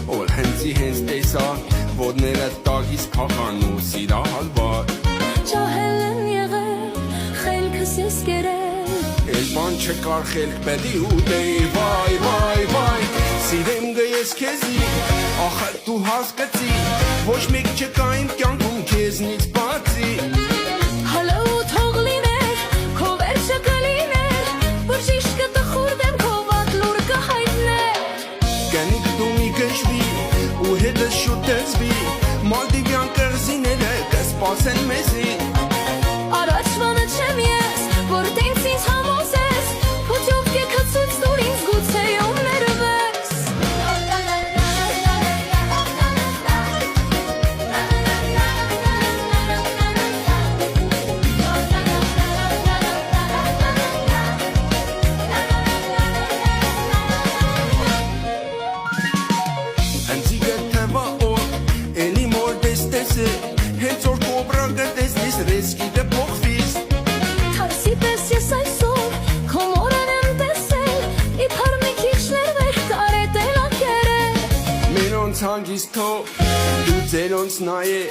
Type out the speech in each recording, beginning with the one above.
Ol հենցի հենց տեսա, ոտները տագիս փախան ու սիրահալվար Ճահել եմ եղել, խելքս ես կերել Էլ բան չկար խելք պետի ուտեի, վայ, վայ, վայ Սիրեմ գես քեզի, ախր դու հասկացի Ոչ մեկ չկա իմ կյանքում քեզնից բացի Հալա ու թող լիներ, քո վերջը կլիներ Որ շիշկը տխուրդեմ, քո վատ լուր կհայտներ Կենիք դու մի կշվի, ու հետս շուտեցվի Մալդիվյան կղզիները կսպասեն մեզի Առաջվանը չեմ ես, որ տենց ինձ համոզես Փոթյով կեքը ցույց տուր ինձ գուցե ում ներվես Անցիգը թվա օր, էլի մոր դեստեսը Հենց որ կոբրան կտեսնիս, ռեսկի դպոխվիս Թարսի պես ես այսօր, քո մորան եմ տեսել Իբար մի քիչ ներվեր կարետել ակերել Մերոնց հանգիստ թող, դու ձերոնց նայե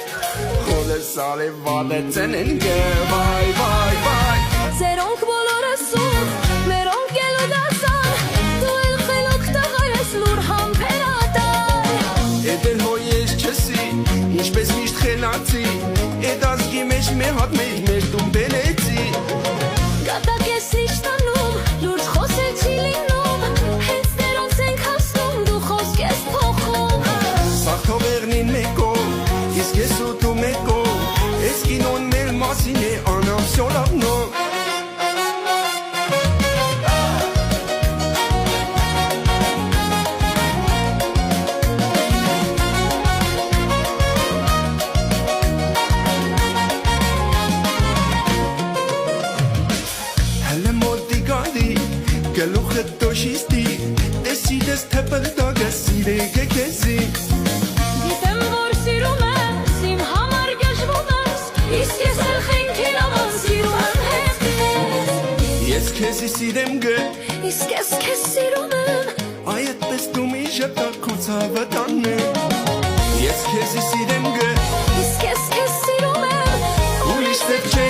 Խոլս արե վադը ծենեն գը, վայ, վայ, վայ Ձերոնք բոլորը սուր, մերոնք էլ ու դասան Դու էլ խելոք տղար ես լուր համպերատար Էդ էլ հո ես չսի, ինչպես միշտ խելացի Էդ ազգի մեջ մի հատ մեր տուն բերեցի Կատակ ես իշխանում, լուրջ խոսել չի լինում Հենց ներոնց ենք հասնում, դու խոսք ես փոխում Սաղ թողերնին մեկով, իսկ ես ու դու մեկով Ես կինոն մեր մասին է անամ սյոլավնո Հələ մոտի գալի, գլուխը դոշիստի Տեսիդես թպլտագը սիրեգ է քեզի Գիտեմ, որ սիրում ես, իմ համար գժվում ես Իսկ ես էլ խենքին ավան սիրում եմ հետ ես Ես քեզի սիրեմ գը, Իսկ ես քեզ սիրում եմ այդպես դու մի ժպտակ քո ցավը տանեմ Ես քեզի սիրեմ գը, Իսկ ես քեզ սիրում եմ ուրիշ դեպ չէ